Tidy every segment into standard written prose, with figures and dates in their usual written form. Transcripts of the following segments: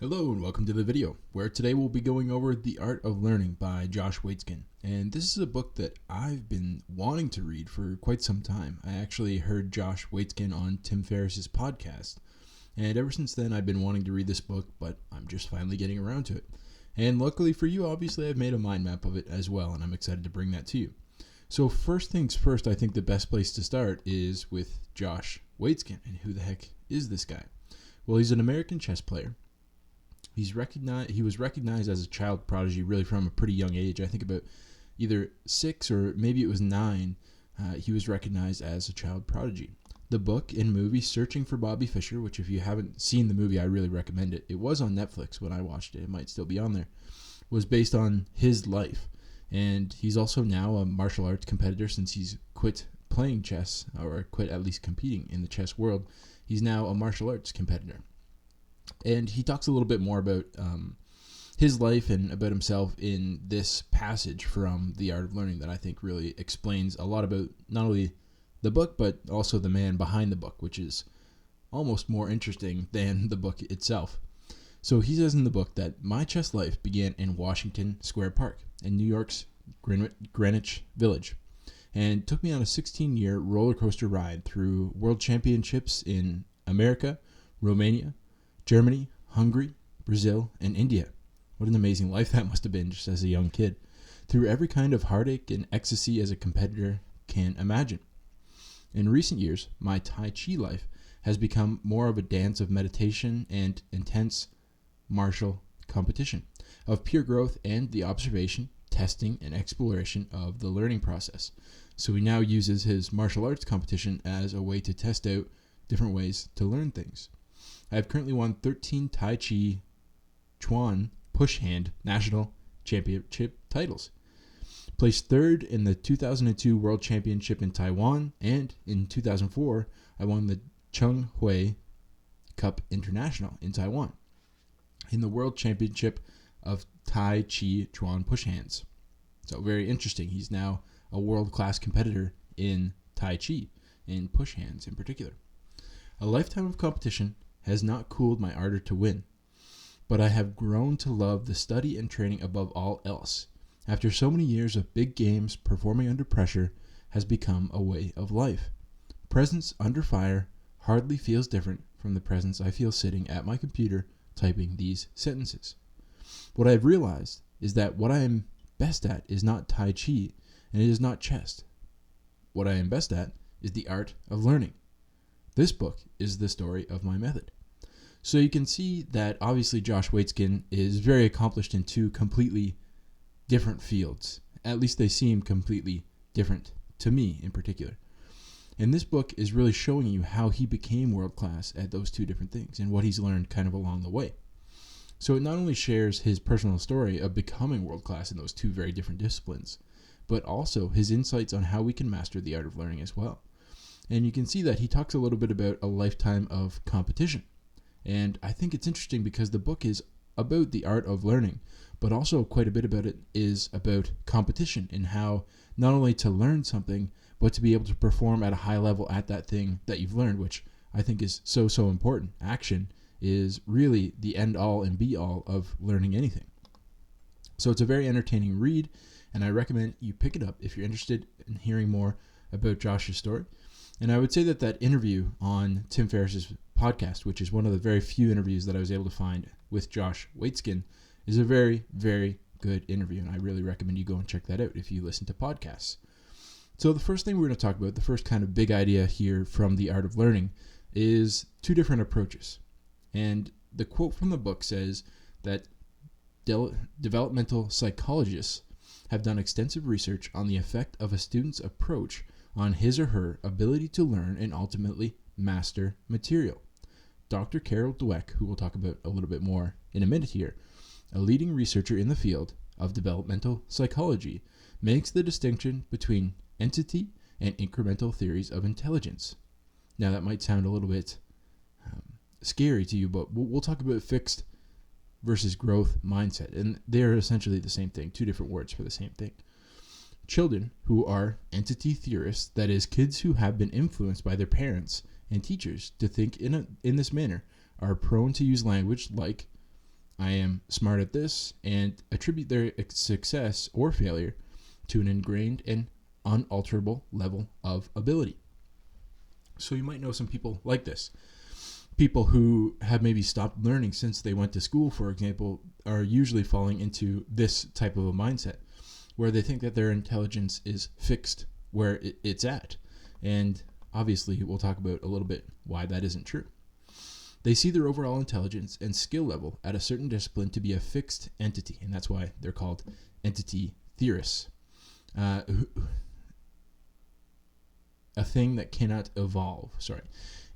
Hello and welcome to the video, where today we'll be going over The Art of Learning by Josh Waitzkin. And this is a book that I've been wanting to read for quite some time. I actually heard Josh Waitzkin on Tim Ferriss's podcast, and ever since then I've been wanting to read this book, but I'm just finally getting around to it. And luckily for you, obviously I've made a mind map of it as well, and I'm excited to bring that to you. So first things first, I think the best place to start is with Josh Waitzkin. And who the heck is this guy? Well, he's an American chess player. He was recognized as a child prodigy really from a pretty young age. I think about either 6 or maybe it was 9. He was recognized as a child prodigy. The book and movie Searching for Bobby Fischer, which if you haven't seen the movie, I really recommend it. It was on Netflix when I watched it. It might still be on there. Was based on his life. And he's also now a martial arts competitor since he's quit playing chess, or quit at least competing in the chess world. He's now a martial arts competitor. And he talks a little bit more about his life and about himself in this passage from The Art of Learning that I think really explains a lot about not only the book, but also the man behind the book, which is almost more interesting than the book itself. So he says in the book that my chess life began in Washington Square Park in New York's Greenwich Village, and took me on a 16-year roller coaster ride through world championships in America, Romania, Germany, Hungary, Brazil, and India. What an amazing life that must have been just as a young kid. Through every kind of heartache and ecstasy as a competitor can imagine. In recent years, my Tai Chi life has become more of a dance of meditation and intense martial competition, of pure growth and the observation, testing, and exploration of the learning process. So he now uses his martial arts competition as a way to test out different ways to learn things. I have currently won 13 Tai Chi Chuan Push Hand National Championship titles. Placed third in the 2002 World Championship in Taiwan, and in 2004, I won the Chung Hui Cup International in Taiwan in the World Championship of Tai Chi Chuan Push Hands. So very interesting. He's now a world-class competitor in Tai Chi, in push hands in particular. A lifetime of competition has not cooled my ardor to win, but I have grown to love the study and training above all else. After so many years of big games, performing under pressure has become a way of life. Presence under fire hardly feels different from the presence I feel sitting at my computer typing these sentences. What I have realized is that what I am best at is not Tai Chi, and it is not chess. What I am best at is the art of learning. This book is the story of my method. So you can see that obviously Josh Waitzkin is very accomplished in two completely different fields. At least they seem completely different to me in particular. And this book is really showing you how he became world class at those two different things and what he's learned kind of along the way. So it not only shares his personal story of becoming world class in those two very different disciplines, but also his insights on how we can master the art of learning as well. And you can see that he talks a little bit about a lifetime of competition. And I think it's interesting because the book is about the art of learning, but also quite a bit about it is about competition and how not only to learn something, but to be able to perform at a high level at that thing that you've learned, which I think is so important. Action is really the end all and be all of learning anything. So it's a very entertaining read, and I recommend you pick it up if you're interested in hearing more about Josh's story. And I would say that that interview on Tim Ferriss's podcast, which is one of the very few interviews that I was able to find with Josh Waitzkin, is a very, very good interview, and I really recommend you go and check that out if you listen to podcasts. So the first thing we're going to talk about, the first kind of big idea here from The Art of Learning, is two different approaches. And the quote from the book says that developmental psychologists have done extensive research on the effect of a student's approach on his or her ability to learn and ultimately master material. Dr. Carol Dweck, who we'll talk about a little bit more in a minute here, a leading researcher in the field of developmental psychology, makes the distinction between entity and incremental theories of intelligence. Now that might sound a little bit scary to you, but we'll talk about fixed versus growth mindset, and they're essentially the same thing, two different words for the same thing. Children who are entity theorists, that is, kids who have been influenced by their parents and teachers to think in this manner, are prone to use language like I am smart at this, and attribute their success or failure to an ingrained and unalterable level of ability. So you might know some people like this. People who have maybe stopped learning since they went to school, for example, are usually falling into this type of a mindset where they think that their intelligence is fixed where it's at. And obviously, we'll talk about a little bit why that isn't true. They see their overall intelligence and skill level at a certain discipline to be a fixed entity, and that's why they're called entity theorists. A thing that cannot evolve.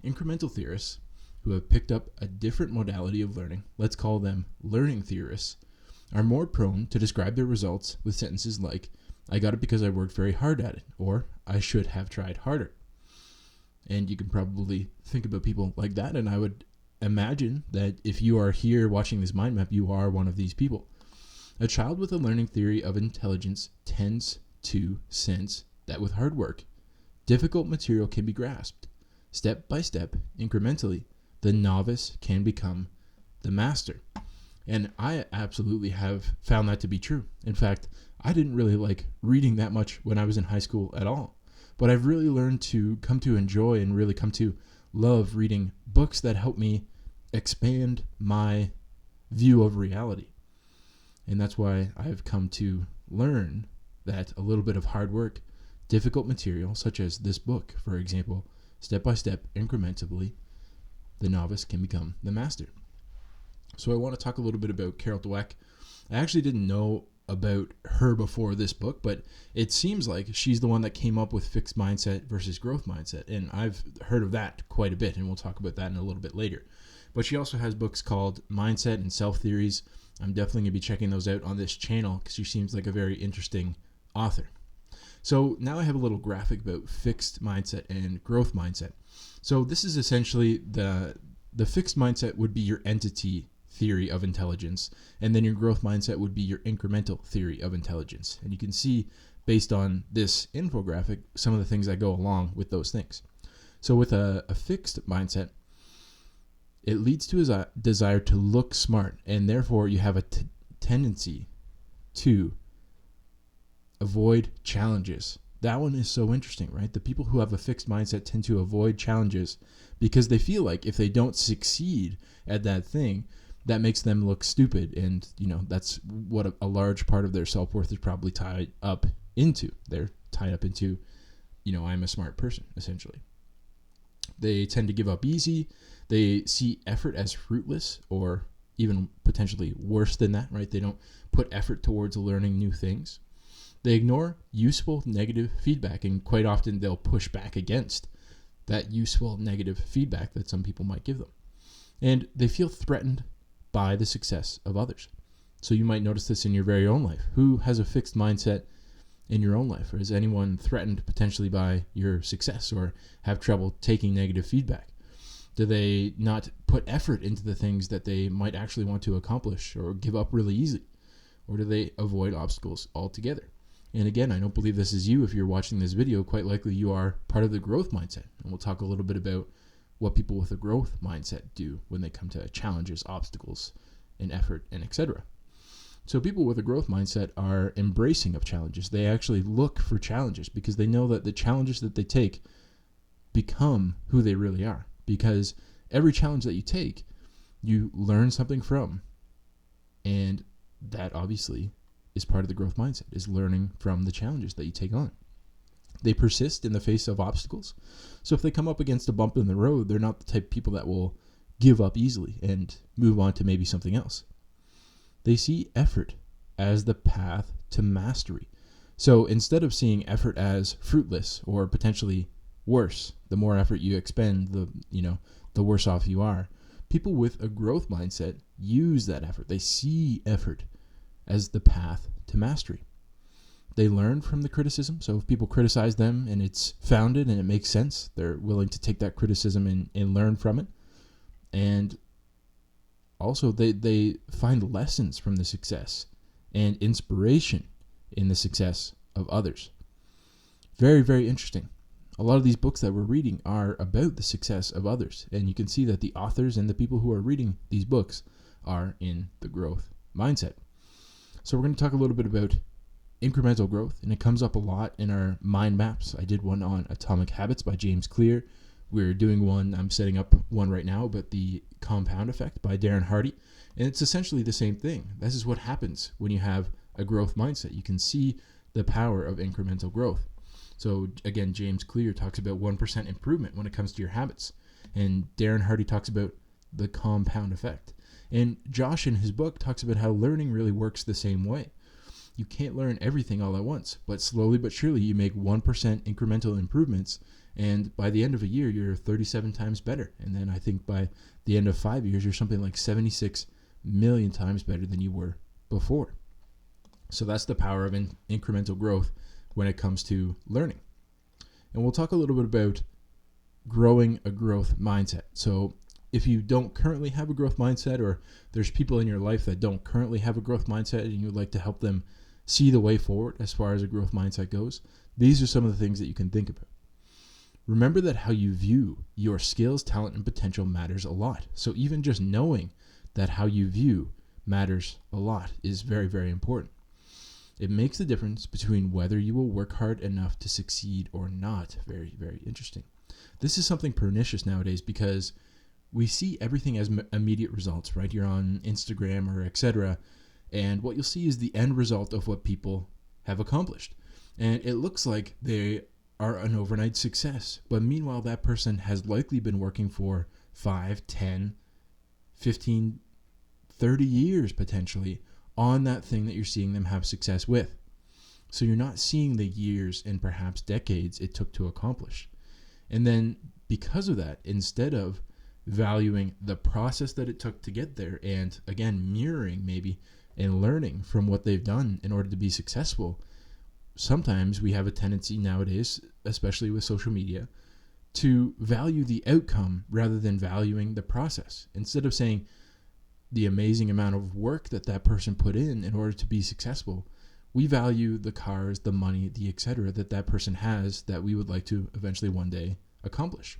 Incremental theorists who have picked up a different modality of learning, let's call them learning theorists, are more prone to describe their results with sentences like, I got it because I worked very hard at it, or I should have tried harder. And you can probably think about people like that, and I would imagine that if you are here watching this mind map, you are one of these people. A child with a learning theory of intelligence tends to sense that with hard work, difficult material can be grasped. Step by step, incrementally, the novice can become the master. And I absolutely have found that to be true. In fact, I didn't really like reading that much when I was in high school at all. But I've really learned to come to enjoy and really come to love reading books that help me expand my view of reality. And that's why I've come to learn that a little bit of hard work, difficult material, such as this book, for example, step by step, incrementally, the novice can become the master. So I want to talk a little bit about Carol Dweck. I actually didn't know about her before this book, but it seems like she's the one that came up with fixed mindset versus growth mindset. And I've heard of that quite a bit, and we'll talk about that in a little bit later. But she also has books called Mindset and Self Theories. I'm definitely going to be checking those out on this channel because she seems like a very interesting author. So now I have a little graphic about fixed mindset and growth mindset. So this is essentially the fixed mindset would be your entity theory of intelligence, and then your growth mindset would be your incremental theory of intelligence. And you can see based on this infographic some of the things that go along with those things. So with a fixed mindset, it leads to a desire to look smart, and therefore you have a tendency to avoid challenges. That one is so interesting, right? The people who have a fixed mindset tend to avoid challenges because they feel like if they don't succeed at that thing, that makes them look stupid. And, that's what a large part of their self-worth is probably tied up into. They're tied up into, I'm a smart person, essentially. They tend to give up easy. They see effort as fruitless, or even potentially worse than that, right? They don't put effort towards learning new things. They ignore useful negative feedback, and quite often they'll push back against that useful negative feedback that some people might give them. And they feel threatened by the success of others. So you might notice this in your very own life. Who has a fixed mindset in your own life? Or is anyone threatened potentially by your success or have trouble taking negative feedback? Do they not put effort into the things that they might actually want to accomplish, or give up really easily? Or do they avoid obstacles altogether? And again, I don't believe this is you. If you're watching this video, quite likely you are part of the growth mindset. And we'll talk a little bit about what people with a growth mindset do when they come to challenges, obstacles, and effort, and etc. So people with a growth mindset are embracing of challenges. They actually look for challenges because they know that the challenges that they take become who they really are. Because every challenge that you take, you learn something from. And that obviously is part of the growth mindset, is learning from the challenges that you take on. They persist in the face of obstacles. So if they come up against a bump in the road, they're not the type of people that will give up easily and move on to maybe something else. They see effort as the path to mastery. So instead of seeing effort as fruitless or potentially worse, the more effort you expend, the worse off you are. People with a growth mindset use that effort. They see effort as the path to mastery. They learn from the criticism. So if people criticize them and it's founded and it makes sense, they're willing to take that criticism and learn from it. And also they find lessons from the success and inspiration in the success of others. Very, very interesting. A lot of these books that we're reading are about the success of others. And you can see that the authors and the people who are reading these books are in the growth mindset. So we're going to talk a little bit about incremental growth, and it comes up a lot in our mind maps. I did one on Atomic Habits by James Clear. We're doing one, I'm setting up one right now, but the compound effect by Darren Hardy. And it's essentially the same thing. This is what happens when you have a growth mindset. You can see the power of incremental growth. So again, James Clear talks about 1% improvement when it comes to your habits. And Darren Hardy talks about the compound effect. And Josh in his book talks about how learning really works the same way. You can't learn everything all at once, but slowly but surely you make 1% incremental improvements, and by the end of a year, you're 37 times better. And then I think by the end of 5 years, you're something like 76 million times better than you were before. So that's the power of incremental growth when it comes to learning. And we'll talk a little bit about growing a growth mindset. So if you don't currently have a growth mindset, or there's people in your life that don't currently have a growth mindset and you would like to help them see the way forward as far as a growth mindset goes, these are some of the things that you can think about. Remember that how you view your skills, talent, and potential matters a lot. So even just knowing that how you view matters a lot is very, very important. It makes the difference between whether you will work hard enough to succeed or not. Very, very interesting. This is something pernicious nowadays because we see everything as immediate results, right? You're on Instagram or etc., and what you'll see is the end result of what people have accomplished. And it looks like they are an overnight success. But meanwhile, that person has likely been working for 5, 10, 15, 30 years potentially on that thing that you're seeing them have success with. So you're not seeing the years and perhaps decades it took to accomplish. And then because of that, instead of valuing the process that it took to get there and again mirroring maybe and learning from what they've done in order to be successful, sometimes we have a tendency nowadays, especially with social media, to value the outcome rather than valuing the process. Instead of saying the amazing amount of work that person put in order to be successful, we value the cars, the money, the etc. that person has that we would like to eventually one day accomplish.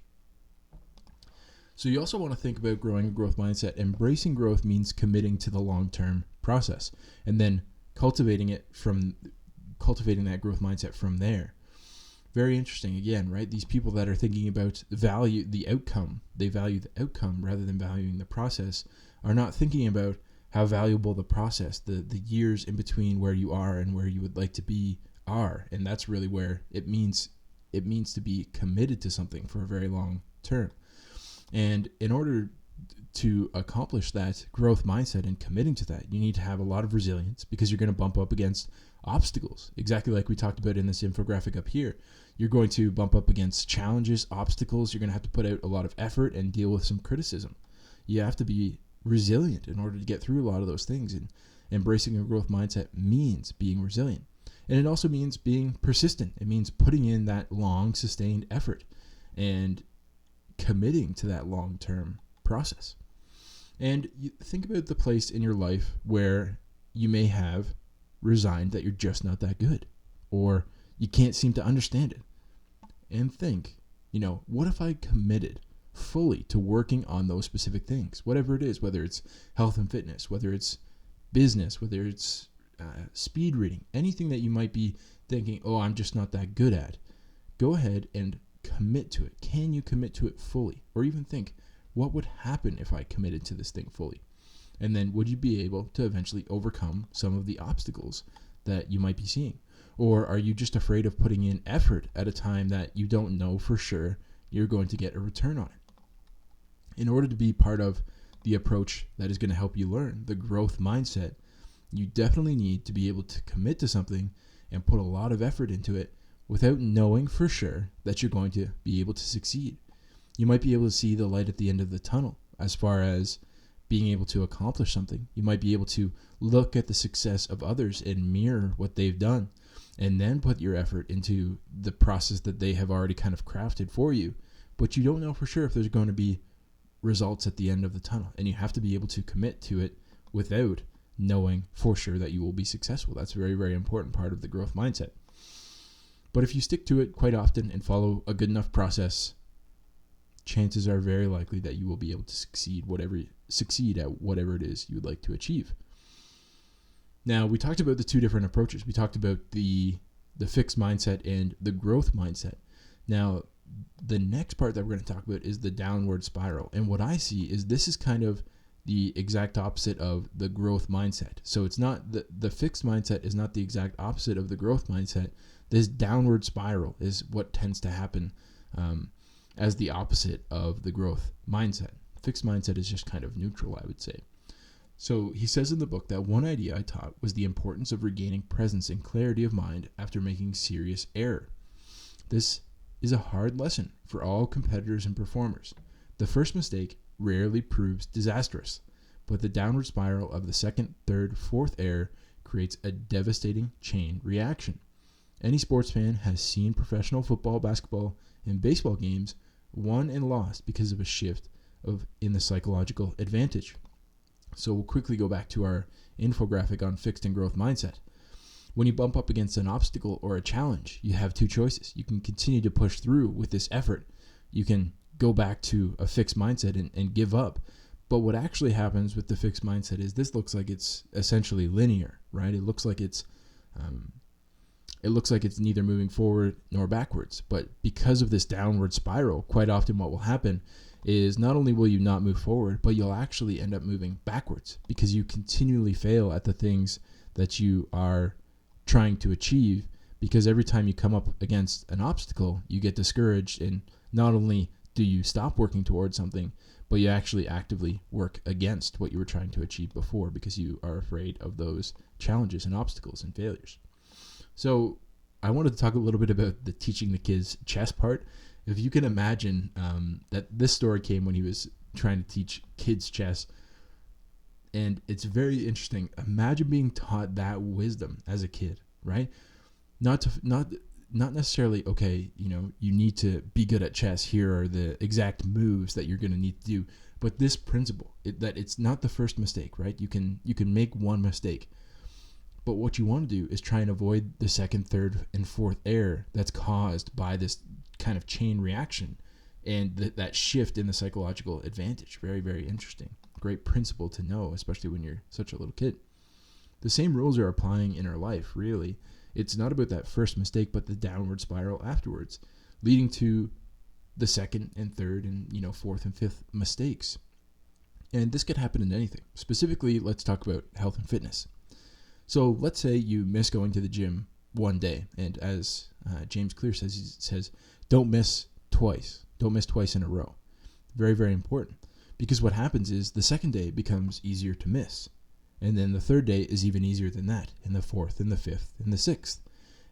So you also want to think about growing a growth mindset. Embracing growth means committing to the long-term process and then cultivating that growth mindset from there. Very interesting again, right? These people that are thinking about the outcome, they value the outcome rather than valuing the process, are not thinking about how valuable the process, the years in between where you are and where you would like to be are. And that's really where it means to be committed to something for a very long term. And in order to accomplish that growth mindset and committing to that, you need to have a lot of resilience because you're going to bump up against obstacles. Exactly like we talked about in this infographic up here. You're going to bump up against challenges, obstacles. You're going to have to put out a lot of effort and deal with some criticism. You have to be resilient in order to get through a lot of those things. And embracing a growth mindset means being resilient. And it also means being persistent. It means putting in that long, sustained effort and committing to that long-term process. And you think about the place in your life where you may have resigned that you're just not that good, or you can't seem to understand it. And think, what if I committed fully to working on those specific things, whatever it is, whether it's health and fitness, whether it's business, whether it's speed reading, anything that you might be thinking, oh, I'm just not that good at. Go ahead and commit to it. Can you commit to it fully? Or even think, what would happen if I committed to this thing fully? And then would you be able to eventually overcome some of the obstacles that you might be seeing? Or are you just afraid of putting in effort at a time that you don't know for sure you're going to get a return on it? In order to be part of the approach that is going to help you learn, the growth mindset, you definitely need to be able to commit to something and put a lot of effort into it without knowing for sure that you're going to be able to succeed. You might be able to see the light at the end of the tunnel as far as being able to accomplish something. You might be able to look at the success of others and mirror what they've done and then put your effort into the process that they have already kind of crafted for you. But you don't know for sure if there's going to be results at the end of the tunnel, and you have to be able to commit to it without knowing for sure that you will be successful. That's a very, very important part of the growth mindset. But if you stick to it quite often and follow a good enough process, chances are very likely that you will be able to succeed whatever succeed at whatever it is you would like to achieve. Now, we talked about the two different approaches. We talked about the fixed mindset and the growth mindset. Now, the next part that we're going to talk about is the downward spiral. And what I see is this is kind of the exact opposite of the growth mindset. So it's not the fixed mindset is not the exact opposite of the growth mindset. This downward spiral is what tends to happen as the opposite of the growth mindset. Fixed mindset is just kind of neutral, I would say. So he says in the book that one idea I taught was the importance of regaining presence and clarity of mind after making serious error. This is a hard lesson for all competitors and performers. The first mistake rarely proves disastrous, but the downward spiral of the second, third, fourth error creates a devastating chain reaction. Any sports fan has seen professional football, basketball, and baseball games won and lost because of a shift in the psychological advantage. So we'll quickly go back to our infographic on fixed and growth mindset. When you bump up against an obstacle or a challenge, you have two choices. You can continue to push through with this effort. You can go back to a fixed mindset and give up. But what actually happens with the fixed mindset is this looks like it's essentially linear, right? It looks like it's neither moving forward nor backwards. But because of this downward spiral, quite often what will happen is not only will you not move forward, but you'll actually end up moving backwards because you continually fail at the things that you are trying to achieve, because every time you come up against an obstacle, you get discouraged, and not only do you stop working towards something, but you actually actively work against what you were trying to achieve before because you are afraid of those challenges and obstacles and failures. So I wanted to talk a little bit about the teaching the kids chess part. If you can imagine that this story came when he was trying to teach kids chess, and it's very interesting. Imagine being taught that wisdom as a kid, right? Not necessarily, okay, you need to be good at chess. Here are the exact moves that you're going to need to do. But this principle, that it's not the first mistake, right? You can make one mistake. But what you want to do is try and avoid the second, third, and fourth error that's caused by this kind of chain reaction and that shift in the psychological advantage. Very, very interesting. Great principle to know, especially when you're such a little kid. The same rules are applying in our life, really. It's not about that first mistake, but the downward spiral afterwards, leading to the second and third and fourth and fifth mistakes. And this could happen in anything. Specifically, let's talk about health and fitness. So let's say you miss going to the gym one day, and as James Clear says, he says, don't miss twice. Don't miss twice in a row. Very, very important. Because what happens is the second day becomes easier to miss. And then the third day is even easier than that, and the fourth, and the fifth, and the sixth.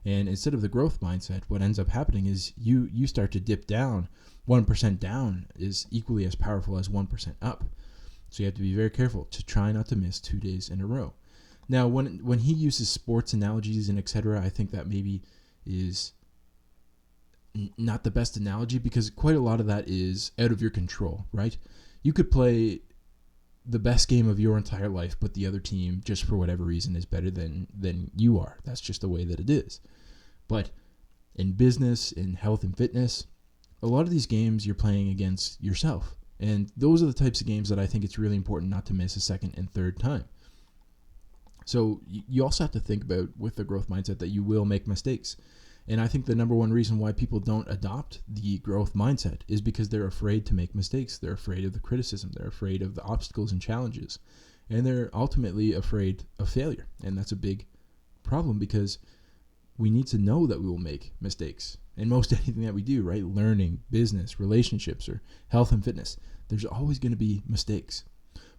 And instead of the growth mindset, what ends up happening is you start to dip down. 1% down is equally as powerful as 1% up. So you have to be very careful to try not to miss 2 days in a row. Now, when he uses sports analogies and etc., I think that maybe is not the best analogy, because quite a lot of that is out of your control, right? You could play the best game of your entire life, but the other team, just for whatever reason, is better than you are. That's just the way that it is. But in business, in health and fitness, a lot of these games you're playing against yourself. And those are the types of games that I think it's really important not to miss a second and third time. So you also have to think about, with the growth mindset, that you will make mistakes. And I think the number one reason why people don't adopt the growth mindset is because they're afraid to make mistakes. They're afraid of the criticism. They're afraid of the obstacles and challenges. And they're ultimately afraid of failure. And that's a big problem, because we need to know that we will make mistakes. In most anything that we do, right? Learning, business, relationships, or health and fitness, there's always going to be mistakes.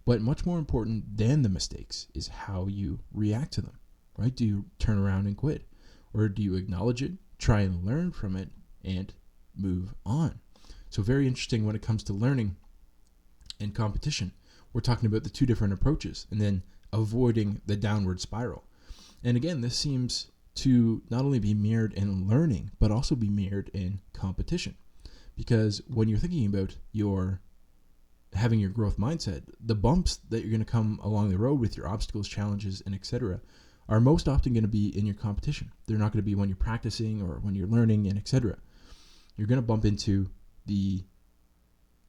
But much more important than the mistakes is how you react to them, right? Do you turn around and quit? Or do you acknowledge it, try and learn from it, and move on? So very interesting when it comes to learning and competition. We're talking about the two different approaches, and then avoiding the downward spiral. And again, this seems to not only be mirrored in learning, but also be mirrored in competition. Because when you're thinking about having your growth mindset, the bumps that you're going to come along the road with your obstacles, challenges, and etc. are most often going to be in your competition. They're not going to be when you're practicing or when you're learning and etc. You're going to bump into the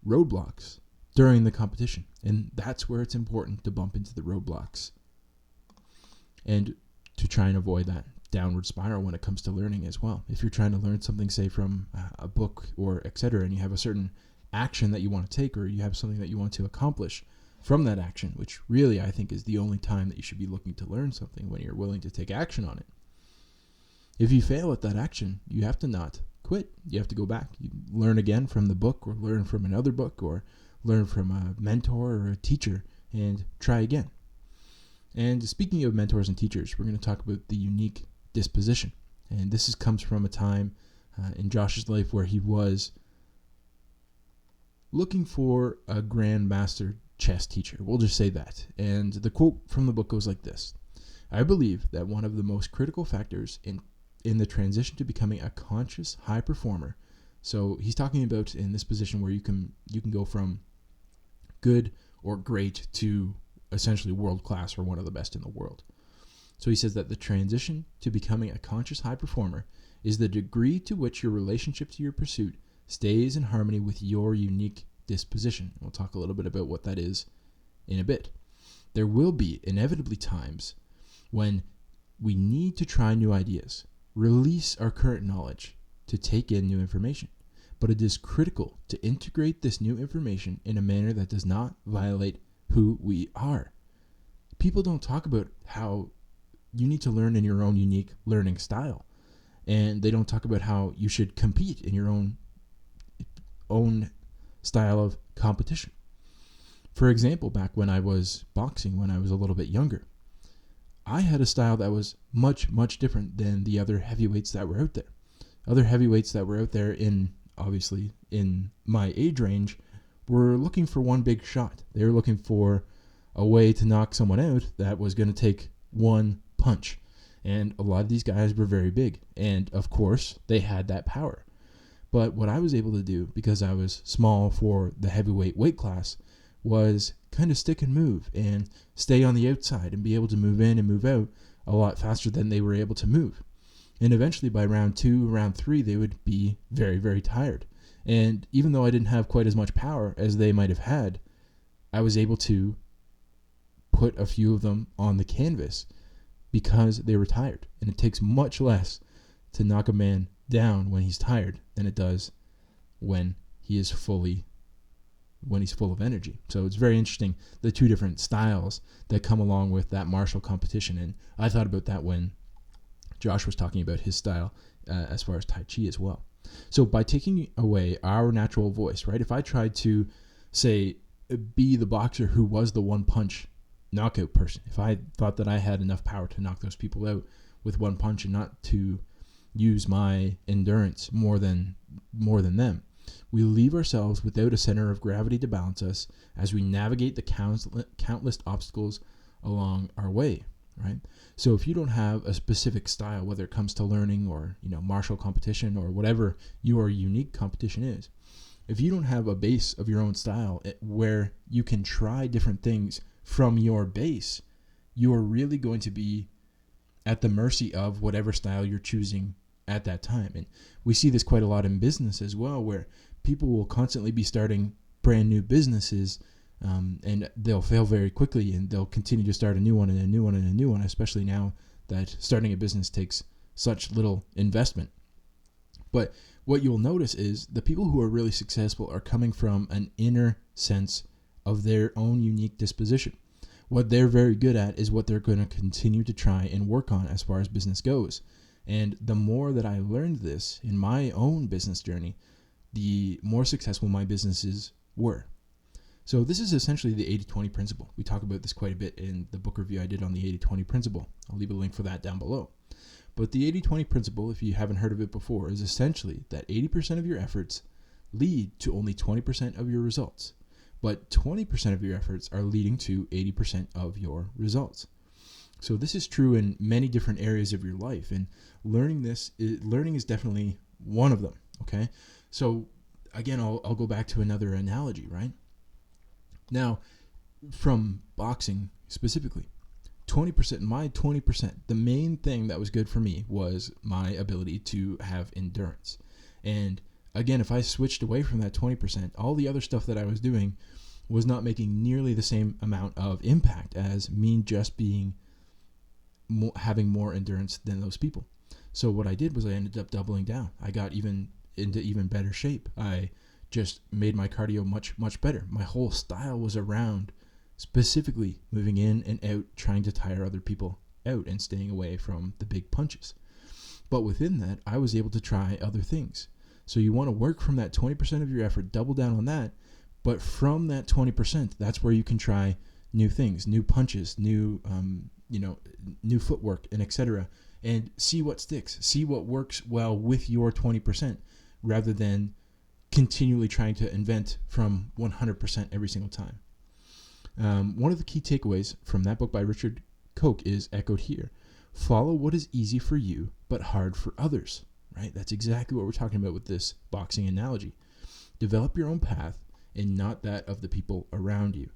roadblocks during the competition. And that's where it's important to bump into the roadblocks and to try and avoid that downward spiral when it comes to learning as well. If you're trying to learn something, say from a book or etc., and you have a certain action that you want to take, or you have something that you want to accomplish from that action, which really I think is the only time that you should be looking to learn something, when you're willing to take action on it. If you fail at that action, you have to not quit. You have to go back. You learn again from the book, or learn from another book, or learn from a mentor or a teacher, and try again. And speaking of mentors and teachers, we're going to talk about the unique disposition. And this comes from a time in Josh's life where he was looking for a grandmaster chess teacher. We'll just say that. And the quote from the book goes like this: "I believe that one of the most critical factors in the transition to becoming a conscious high performer." So he's talking about in this position where you can go from good or great to essentially world class, or one of the best in the world. So he says that the transition to becoming a conscious high performer is the degree to which your relationship to your pursuit stays in harmony with your unique disposition. We'll talk a little bit about what that is in a bit. There will be inevitably times when we need to try new ideas, release our current knowledge to take in new information. But it is critical to integrate this new information in a manner that does not violate who we are. People don't talk about how you need to learn in your own unique learning style. And they don't talk about how you should compete in your own style of competition. For example, back when I was boxing, when I was a little bit younger, I had a style that was much, much different than the other heavyweights that were out there. Other heavyweights that were out there obviously in my age range were looking for one big shot. They were looking for a way to knock someone out that was going to take one punch. And a lot of these guys were very big. And of course, they had that power. But what I was able to do, because I was small for the heavyweight weight class, was kind of stick and move and stay on the outside and be able to move in and move out a lot faster than they were able to move. And eventually by round 2, round 3, they would be very, very tired. And even though I didn't have quite as much power as they might have had, I was able to put a few of them on the canvas because they were tired. And it takes much less to knock a man down when he's tired than it does when he's full of energy. So it's very interesting, the two different styles that come along with that martial competition. And I thought about that when Josh was talking about his style as far as Tai Chi as well. So by taking away our natural voice, right? If I tried to, say, be the boxer who was the one punch knockout person, if I thought that I had enough power to knock those people out with one punch and not to use my endurance more than them, we leave ourselves without a center of gravity to balance us as we navigate the countless obstacles along our way, right? So if you don't have a specific style, whether it comes to learning or, martial competition or whatever your unique competition is, if you don't have a base of your own style where you can try different things from your base, you are really going to be at the mercy of whatever style you're choosing at that time. And we see this quite a lot in business as well, where people will constantly be starting brand new businesses, and they'll fail very quickly, and they'll continue to start a new one and a new one and a new one, especially now that starting a business takes such little investment. But what you'll notice is the people who are really successful are coming from an inner sense of their own unique disposition. What they're very good at is what they're going to continue to try and work on as far as business goes. And the more that I learned this in my own business journey, the more successful my businesses were. So this is essentially the 80-20 principle. We talk about this quite a bit in the book review I did on the 80-20 principle. I'll leave a link for that down below. But the 80-20 principle, if you haven't heard of it before, is essentially that 80% of your efforts lead to only 20% of your results. But 20% of your efforts are leading to 80% of your results. So this is true in many different areas of your life. And learning is definitely one of them, okay? So again, I'll go back to another analogy, right? Now, from boxing specifically, 20%, the main thing that was good for me was my ability to have endurance. And again, if I switched away from that 20%, all the other stuff that I was doing was not making nearly the same amount of impact as me just being having more endurance than those people. So what I did was I ended up doubling down. I got into even better shape. I just made my cardio much, much better. My whole style was around specifically moving in and out, trying to tire other people out and staying away from the big punches. But within that, I was able to try other things. So you want to work from that 20% of your effort, double down on that. But from that 20%, that's where you can try new things, new punches, new footwork, and etc. And see what sticks, see what works well with your 20%, rather than continually trying to invent from 100% every single time. One of the key takeaways from that book by Richard Koch is echoed here. Follow what is easy for you, but hard for others, right? That's exactly what we're talking about with this boxing analogy. Develop your own path and not that of the people around you.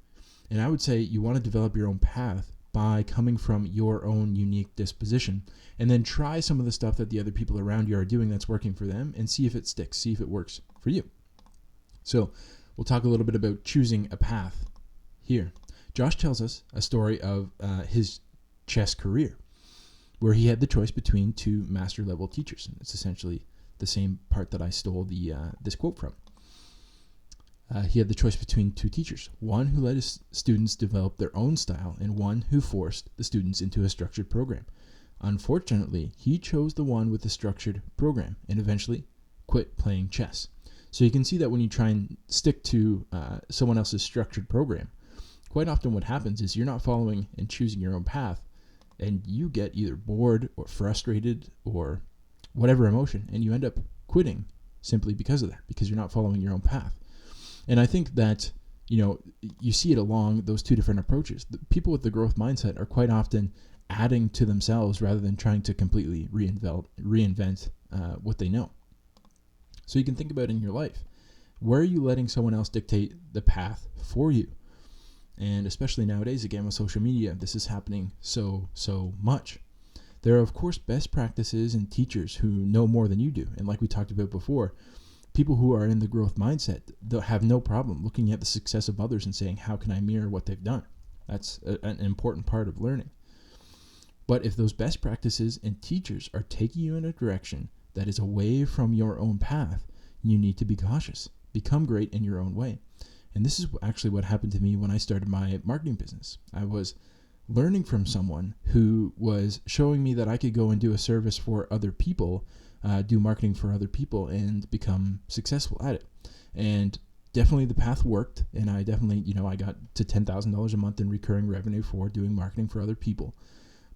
And I would say you want to develop your own path by coming from your own unique disposition, and then try some of the stuff that the other people around you are doing that's working for them, and see if it sticks, see if it works for you. So we'll talk a little bit about choosing a path here. Josh tells us a story of his chess career, where he had the choice between two master level teachers. And it's essentially the same part that I stole this quote from. He had the choice between two teachers, one who let his students develop their own style and one who forced the students into a structured program. Unfortunately, he chose the one with the structured program and eventually quit playing chess. So you can see that when you try and stick to someone else's structured program, quite often what happens is you're not following and choosing your own path, and you get either bored or frustrated or whatever emotion, and you end up quitting simply because of that, because you're not following your own path. And I think that, you see it along those two different approaches. The people with the growth mindset are quite often adding to themselves rather than trying to completely reinvent what they know. So you can think about in your life, where are you letting someone else dictate the path for you? And especially nowadays, again, with social media, this is happening so much. There are, of course, best practices and teachers who know more than you do. And like we talked about before, people who are in the growth mindset, they'll have no problem looking at the success of others and saying, how can I mirror what they've done? That's an important part of learning. But if those best practices and teachers are taking you in a direction that is away from your own path, you need to be cautious. Become great in your own way. And this is actually what happened to me when I started my marketing business. I was learning from someone who was showing me that I could go and do a service for other people, do marketing for other people, and become successful at it. And definitely the path worked, and I definitely, I got to $10,000 a month in recurring revenue for doing marketing for other people.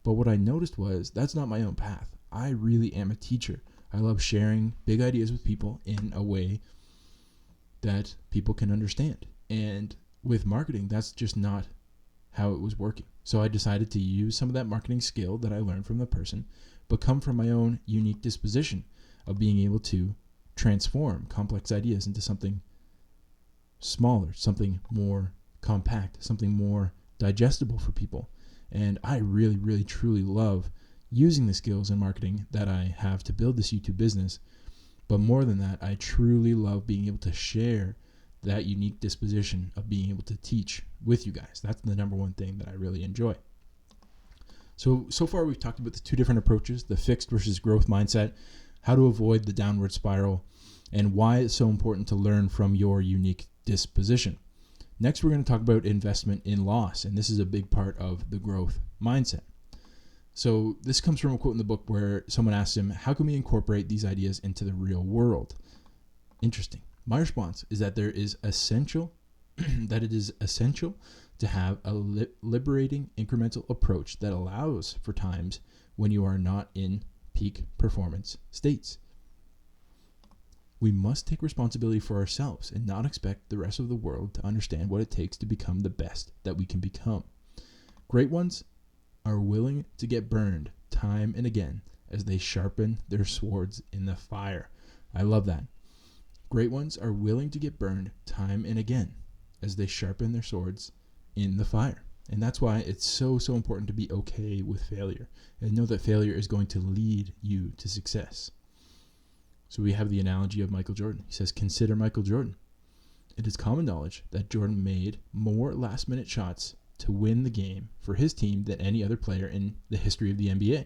But what I noticed was that's not my own path. I really am a teacher. I love sharing big ideas with people in a way that people can understand. And with marketing, that's just not how it was working. So I decided to use some of that marketing skill that I learned from the person, but come from my own unique disposition of being able to transform complex ideas into something smaller, something more compact, something more digestible for people. And I really, really, truly love using the skills in marketing that I have to build this YouTube business. But more than that, I truly love being able to share that unique disposition of being able to teach with you guys. That's the number one thing that I really enjoy. So far we've talked about the two different approaches, the fixed versus growth mindset, how to avoid the downward spiral, and why it's so important to learn from your unique disposition. Next, we're going to talk about investment in loss, and this is a big part of the growth mindset. So this comes from a quote in the book where someone asks him, how can we incorporate these ideas into the real world? Interesting. My response is that it is essential to have a liberating incremental approach that allows for times when you are not in peak performance states. We must take responsibility for ourselves and not expect the rest of the world to understand what it takes to become the best that we can become. Great ones are willing to get burned time and again as they sharpen their swords in the fire. I love that. Great ones are willing to get burned time and again as they sharpen their swords in the fire. And that's why it's so important to be okay with failure and know that failure is going to lead you to success. So we have the analogy of Michael Jordan. He says, consider Michael Jordan. It is common knowledge that Jordan made more last-minute shots to win the game for his team than any other player in the history of the NBA.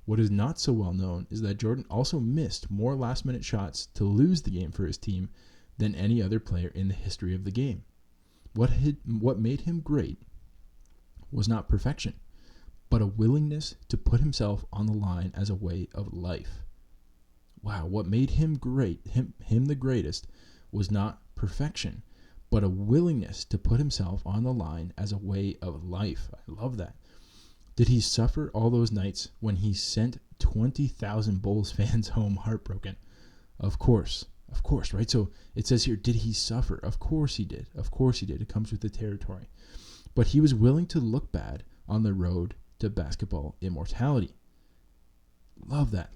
What is not so well known is that Jordan also missed more last-minute shots to lose the game for his team than any other player in the history of the game. What made him great was not perfection, but a willingness to put himself on the line as a way of life. Wow, what made him great, him the greatest, was not perfection, but a willingness to put himself on the line as a way of life. I love that. Did he suffer all those nights when he sent 20,000 Bulls fans home heartbroken? Of course, right? So it says here, did he suffer? Of course he did. It comes with the territory. But he was willing to look bad on the road to basketball immortality. Love that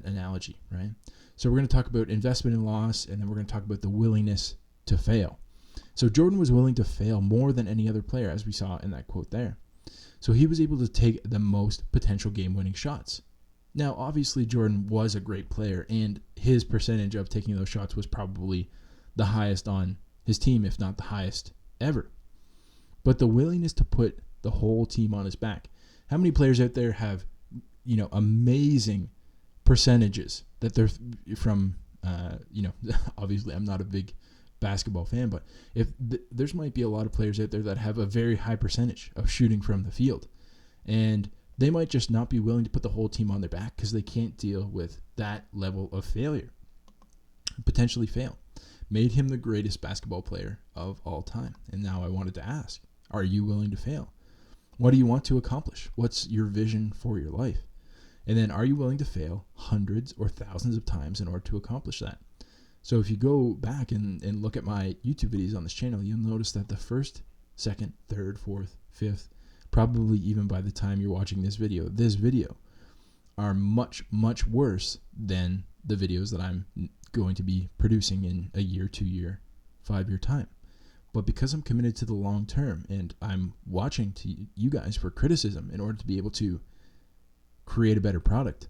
analogy, right? So we're going to talk about investment and loss, and then we're going to talk about the willingness to fail. So Jordan was willing to fail more than any other player, as we saw in that quote there. So he was able to take the most potential game-winning shots. Now, obviously, Jordan was a great player, and his percentage of taking those shots was probably the highest on his team, if not the highest ever. But the willingness to put the whole team on his back. How many players out there have, amazing percentages that they're from, obviously I'm not a big basketball fan, but there's might be a lot of players out there that have a very high percentage of shooting from the field, and they might just not be willing to put the whole team on their back because they can't deal with that level of failure, potentially fail. Made him the greatest basketball player of all time. And now I wanted to ask, are you willing to fail? What do you want to accomplish? What's your vision for your life? And then are you willing to fail hundreds or thousands of times in order to accomplish that? So if you go back and look at my YouTube videos on this channel, you'll notice that the first, second, third, fourth, fifth, probably even by the time you're watching this video are much, much worse than the videos that I'm going to be producing in a year, 2 year, 5 year time. But because I'm committed to the long term and I'm watching to you guys for criticism in order to be able to create a better product,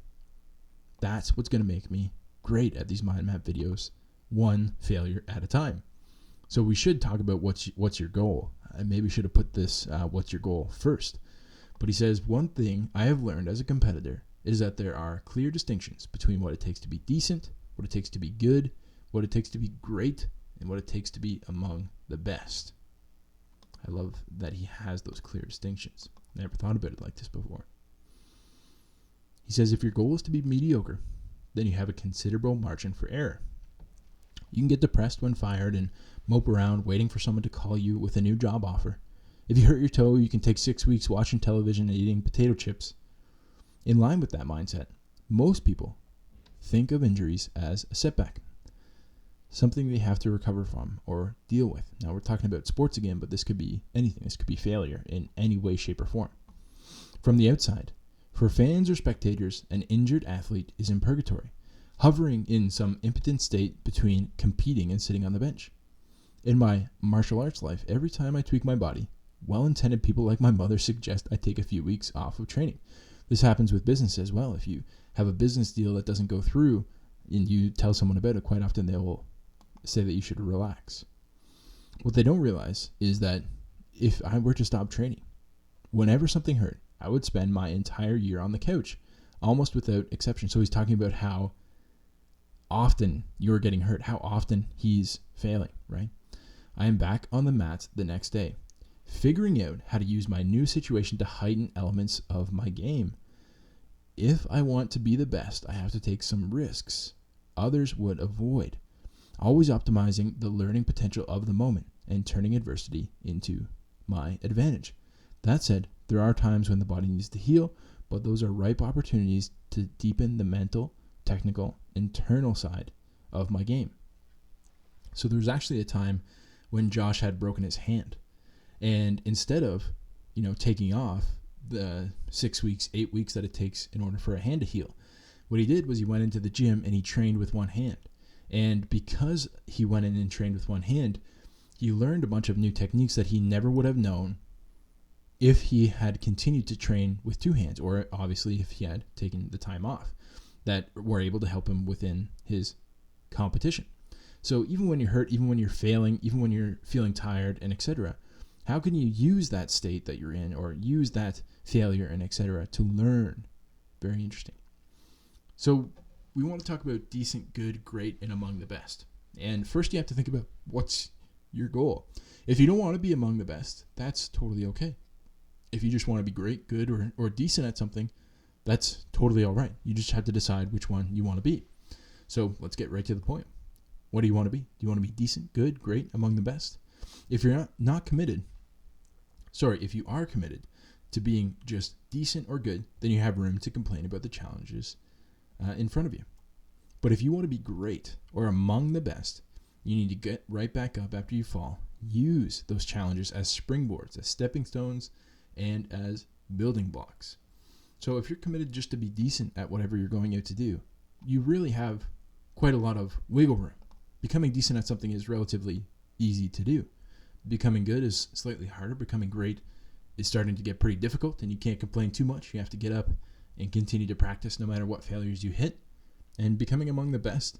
that's what's going to make me great at these mind map videos, one failure at a time. So we should talk about what's your goal. I maybe should have put this what's your goal first. But he says, one thing I have learned as a competitor is that there are clear distinctions between what it takes to be decent, what it takes to be good, what it takes to be great, and what it takes to be among the best. I love that he has those clear distinctions. Never thought about it like this before. He says, if your goal is to be mediocre, then you have a considerable margin for error. You can get depressed when fired and mope around waiting for someone to call you with a new job offer. If you hurt your toe, you can take 6 weeks watching television and eating potato chips. In line with that mindset, most people think of injuries as a setback, something they have to recover from or deal with. Now we're talking about sports again, but this could be anything. This could be failure in any way, shape, or form. From the outside, for fans or spectators, an injured athlete is in purgatory, hovering in some impotent state between competing and sitting on the bench. In my martial arts life, every time I tweak my body, well-intended people like my mother suggest I take a few weeks off of training. This happens with business as well. If you have a business deal that doesn't go through and you tell someone about it, quite often they will say that you should relax. What they don't realize is that if I were to stop training, whenever something hurt, I would spend my entire year on the couch, almost without exception. So he's talking about how often you're getting hurt, how often he's failing, right? I am back on the mat the next day, figuring out how to use my new situation to heighten elements of my game. If I want to be the best, I have to take some risks others would avoid, always optimizing the learning potential of the moment and turning adversity into my advantage. That said, there are times when the body needs to heal, but those are ripe opportunities to deepen the mental, technical, internal side of my game. So there was actually a time when Josh had broken his hand, and instead of, taking off the 6 weeks, 8 weeks that it takes in order for a hand to heal, what he did was he went into the gym and he trained with one hand. And because he went in and trained with one hand, he learned a bunch of new techniques that he never would have known if he had continued to train with two hands, or obviously if he had taken the time off, that were able to help him within his competition. So even when you're hurt, even when you're failing, even when you're feeling tired, and etc., how can you use that state that you're in, or use that failure and etc. to learn? Very interesting. So we want to talk about decent, good, great, and among the best. And first you have to think about what's your goal. If you don't want to be among the best, that's totally okay. If you just want to be great, good, or decent at something, that's totally all right. You just have to decide which one you want to be. So let's get right to the point. What do you want to be? Do you want to be decent, good, great, among the best? If you're not committed, if you are committed to being just decent or good, then you have room to complain about the challenges in front of you. But if you want to be great or among the best, you need to get right back up after you fall. Use those challenges as springboards, as stepping stones, and as building blocks. So if you're committed just to be decent at whatever you're going out to do, you really have quite a lot of wiggle room. Becoming decent at something is relatively easy to do. Becoming good is slightly harder. Becoming great is starting to get pretty difficult, and you can't complain too much. You have to get up and continue to practice no matter what failures you hit. And becoming among the best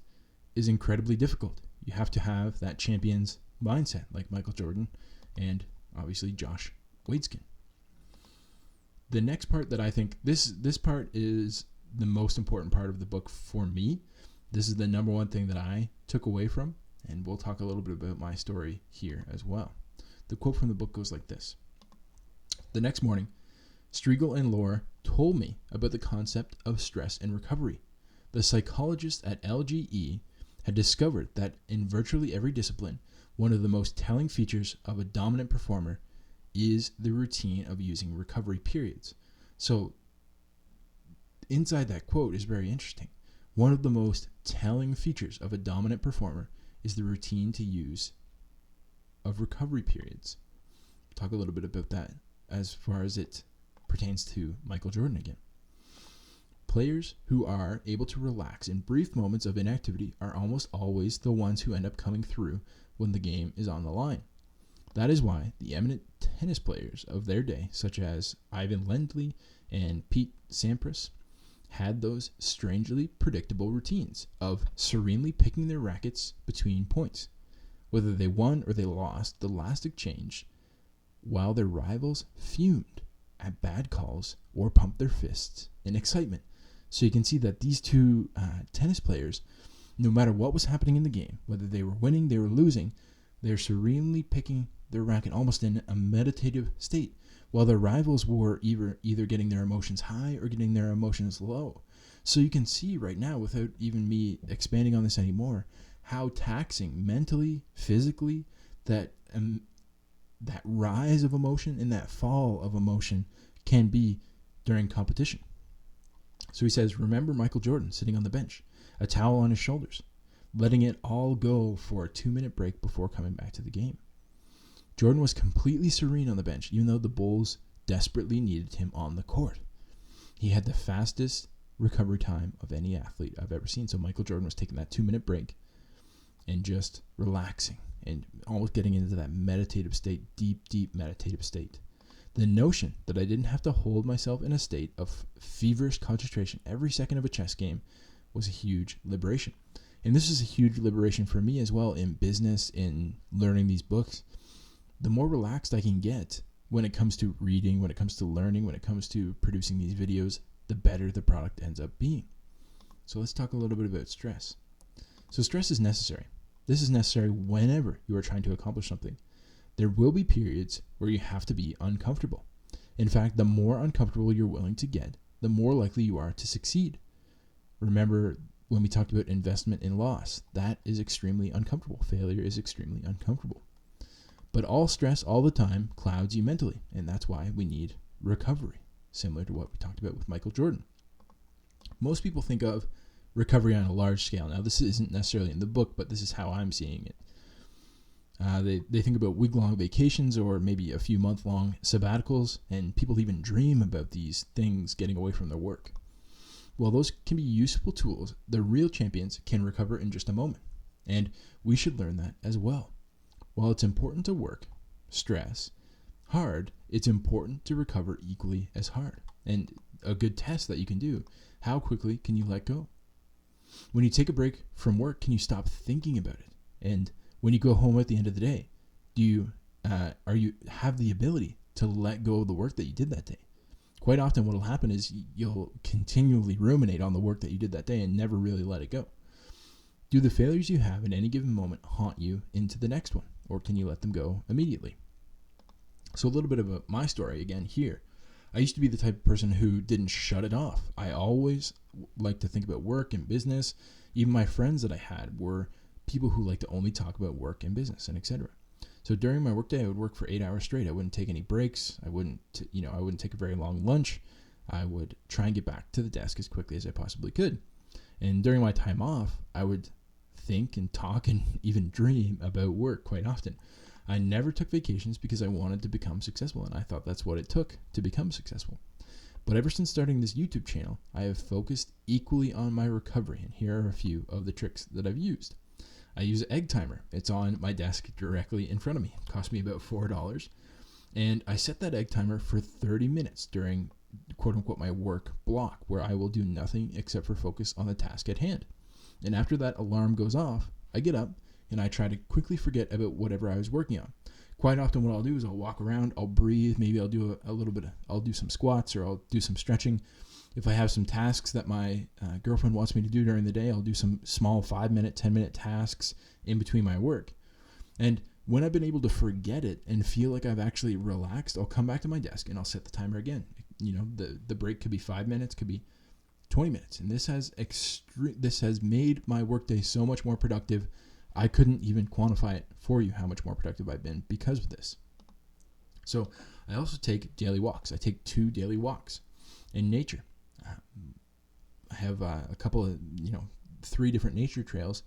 is incredibly difficult. You have to have that champion's mindset, like Michael Jordan and obviously Josh Waitzkin. The next part that I think, this part is the most important part of the book for me. This is the number one thing that I took away from, and we'll talk a little bit about my story here as well. The quote from the book goes like this. The next morning, Striegel and Laura told me about the concept of stress and recovery. The psychologists at LGE had discovered that in virtually every discipline, one of the most telling features of a dominant performer is the routine of using recovery periods. So inside that quote is very interesting. One of the most telling features of a dominant performer is the routine to use of recovery periods. Talk a little bit about that as far as it pertains to Michael Jordan again. Players who are able to relax in brief moments of inactivity are almost always the ones who end up coming through when the game is on the line. That is why the eminent tennis players of their day, such as Ivan Lendl and Pete Sampras, had those strangely predictable routines of serenely picking their rackets between points. Whether they won or they lost, the last exchange, while their rivals fumed at bad calls or pumped their fists in excitement. So you can see that these two tennis players, no matter what was happening in the game, whether they were winning, they were losing, they're serenely picking their racket almost in a meditative state, while their rivals were either getting their emotions high or getting their emotions low. So you can see right now, without even me expanding on this anymore, how taxing mentally, physically, that rise of emotion and that fall of emotion can be during competition. So he says, remember Michael Jordan sitting on the bench, a towel on his shoulders, letting it all go for a 2-minute break before coming back to the game. Jordan was completely serene on the bench, even though the Bulls desperately needed him on the court. He had the fastest recovery time of any athlete I've ever seen. So Michael Jordan was taking that 2-minute break and just relaxing and almost getting into that meditative state, deep meditative state. The notion that I didn't have to hold myself in a state of feverish concentration every second of a chess game was a huge liberation. And this is a huge liberation for me as well in business, in learning these books. The more relaxed I can get when it comes to reading, when it comes to learning, when it comes to producing these videos, the better the product ends up being. So let's talk a little bit about stress. So stress is necessary. This is necessary whenever you are trying to accomplish something. There will be periods where you have to be uncomfortable. In fact, the more uncomfortable you're willing to get, the more likely you are to succeed. Remember when we talked about investment in loss, that is extremely uncomfortable. Failure is extremely uncomfortable. But all stress all the time clouds you mentally, and that's why we need recovery, similar to what we talked about with Michael Jordan. Most people think of recovery on a large scale. Now, this isn't necessarily in the book, but this is how I'm seeing it. They think about week-long vacations or maybe a few month-long sabbaticals, and people even dream about these things getting away from their work. Well, those can be useful tools. The real champions can recover in just a moment, and we should learn that as well. While it's important to work, stress, hard, it's important to recover equally as hard. And a good test that you can do, how quickly can you let go? When you take a break from work, can you stop thinking about it? And when you go home at the end of the day, do you have the ability to let go of the work that you did that day? Quite often what will happen is you'll continually ruminate on the work that you did that day and never really let it go. Do the failures you have in any given moment haunt you into the next one, or can you let them go immediately? So a little bit of my story again here. I used to be the type of person who didn't shut it off. I always liked to think about work and business. Even my friends that I had were people who like to only talk about work and business and etc. So during my workday, I would work for 8 hours straight. I wouldn't take any breaks. I wouldn't take a very long lunch. I would try and get back to the desk as quickly as I possibly could. And during my time off, I would think and talk and even dream about work quite often. I never took vacations because I wanted to become successful, and I thought that's what it took to become successful. But ever since starting this YouTube channel, I have focused equally on my recovery, and here are a few of the tricks that I've used. I use an egg timer. It's on my desk directly in front of me. It cost me about $4, and I set that egg timer for 30 minutes during quote-unquote my work block, where I will do nothing except for focus on the task at hand. And after that alarm goes off, I get up and I try to quickly forget about whatever I was working on. Quite often what I'll do is I'll walk around, I'll breathe, maybe I'll do I'll do some squats, or I'll do some stretching. If I have some tasks that my girlfriend wants me to do during the day, I'll do some small 5-minute, 10-minute tasks in between my work. And when I've been able to forget it and feel like I've actually relaxed, I'll come back to my desk and I'll set the timer again. The break could be 5 minutes, could be 20 minutes. And this has made my workday so much more productive. I couldn't even quantify it for you how much more productive I've been because of this. So I also take daily walks. I take 2 daily walks in nature. I have a couple of, 3 different nature trails,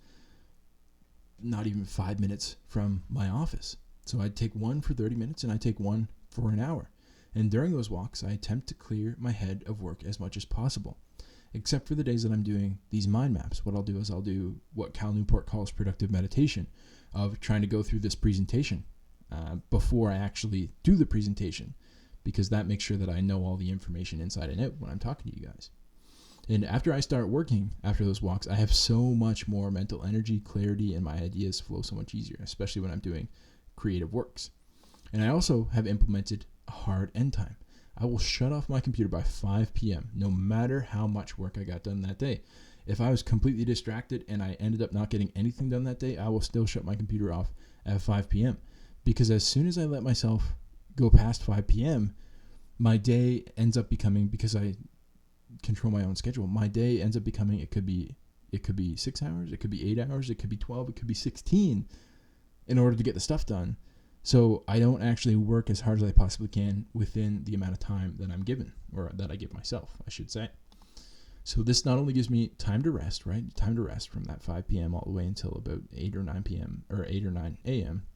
not even 5 minutes from my office. So I take one for 30 minutes and I take one for an hour. And during those walks, I attempt to clear my head of work as much as possible. Except for the days that I'm doing these mind maps. What I'll do is I'll do what Cal Newport calls productive meditation, of trying to go through this presentation before I actually do the presentation, because that makes sure that I know all the information inside and out when I'm talking to you guys. And after I start working, after those walks, I have so much more mental energy, clarity, and my ideas flow so much easier, especially when I'm doing creative works. And I also have implemented a hard end time. I will shut off my computer by 5 p.m. no matter how much work I got done that day. If I was completely distracted and I ended up not getting anything done that day, I will still shut my computer off at 5 p.m. Because as soon as I let myself go past 5 p.m., my day ends up becoming, because I control my own schedule, my day ends up becoming, it could be 6 hours, it could be 8 hours, it could be 12, it could be 16 in order to get the stuff done. So I don't actually work as hard as I possibly can within the amount of time that I'm given, or that I give myself, I should say. So this not only gives me time to rest, right? Time to rest from that 5 p.m. all the way until about 8 or 9 p.m. or 8 or 9 a.m.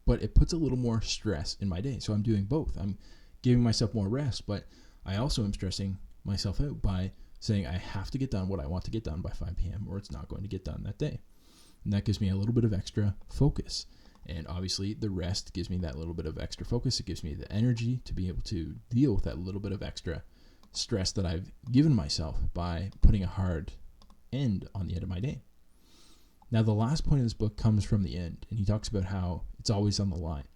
But it puts a little more stress in my day. So I'm doing both. I'm giving myself more rest, but I also am stressing myself out by saying I have to get done what I want to get done by 5 p.m. or it's not going to get done that day. And that gives me a little bit of extra focus. And obviously the rest gives me that little bit of extra focus. It gives me the energy to be able to deal with that little bit of extra stress that I've given myself by putting a hard end on the end of my day. Now, the last point of this book comes from the end, and he talks about how it's always on the line.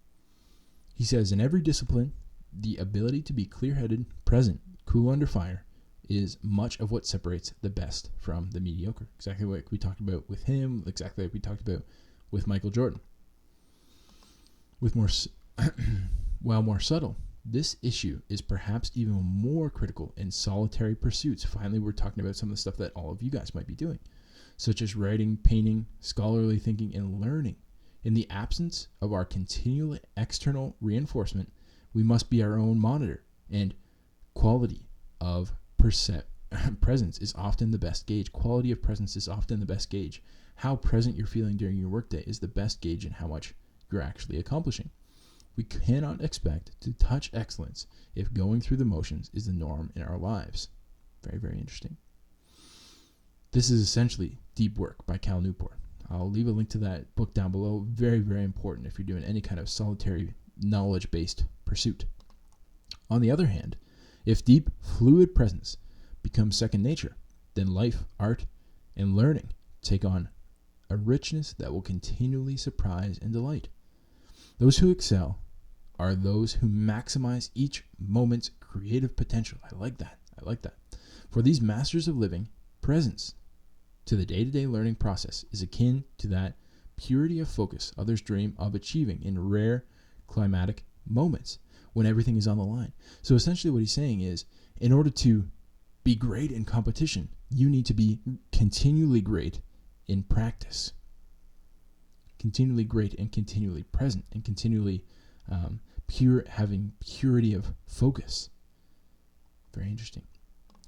He says, in every discipline, the ability to be clear-headed, present, cool under fire is much of what separates the best from the mediocre. Exactly what we talked about with him, exactly what we talked about with Michael Jordan. While more subtle, this issue is perhaps even more critical in solitary pursuits. Finally, we're talking about some of the stuff that all of you guys might be doing, such as writing, painting, scholarly thinking, and learning. In the absence of our continual external reinforcement, we must be our own monitor, and quality of presence is often the best gauge. Quality of presence is often the best gauge. How present you're feeling during your workday is the best gauge in how much you're actually accomplishing. We cannot expect to touch excellence if going through the motions is the norm in our lives. Very, very interesting. This is essentially Deep Work by Cal Newport. I'll leave a link to that book down below. Very, very important if you're doing any kind of solitary knowledge-based pursuit. On the other hand, if deep, fluid presence becomes second nature, then life, art, and learning take on a richness that will continually surprise and delight. Those who excel are those who maximize each moment's creative potential. I like that. For these masters of living, presence to the day-to-day learning process is akin to that purity of focus others dream of achieving in rare climatic moments when everything is on the line. So essentially what he's saying is, in order to be great in competition, you need to be continually great in practice. Continually great and continually present and continually having purity of focus. Very interesting.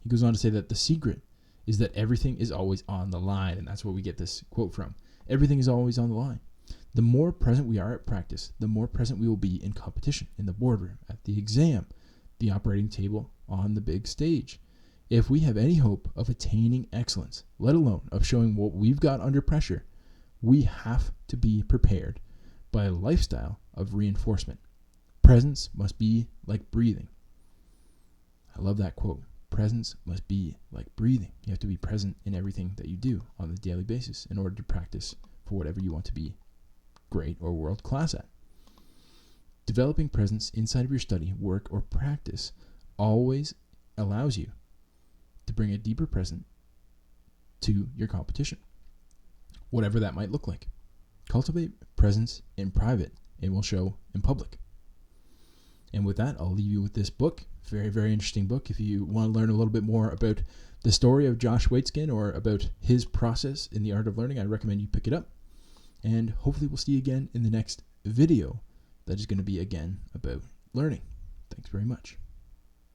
He goes on to say that the secret is that everything is always on the line, and that's where we get this quote from. Everything is always on the line. The more present we are at practice, the more present we will be in competition, in the boardroom, at the exam, the operating table, on the big stage. If we have any hope of attaining excellence, let alone of showing what we've got under pressure, we have to be prepared by a lifestyle of reinforcement. Presence must be like breathing. I love that quote. Presence must be like breathing. You have to be present in everything that you do on a daily basis in order to practice for whatever you want to be great or world class at. Developing presence inside of your study, work, or practice always allows you to bring a deeper presence to your competition, whatever that might look like. Cultivate presence in private and will show in public. And with that, I'll leave you with this book. Very, very interesting book. If you want to learn a little bit more about the story of Josh Waitzkin or about his process in the art of learning, I recommend you pick it up. And hopefully we'll see you again in the next video that is going to be again about learning. Thanks very much.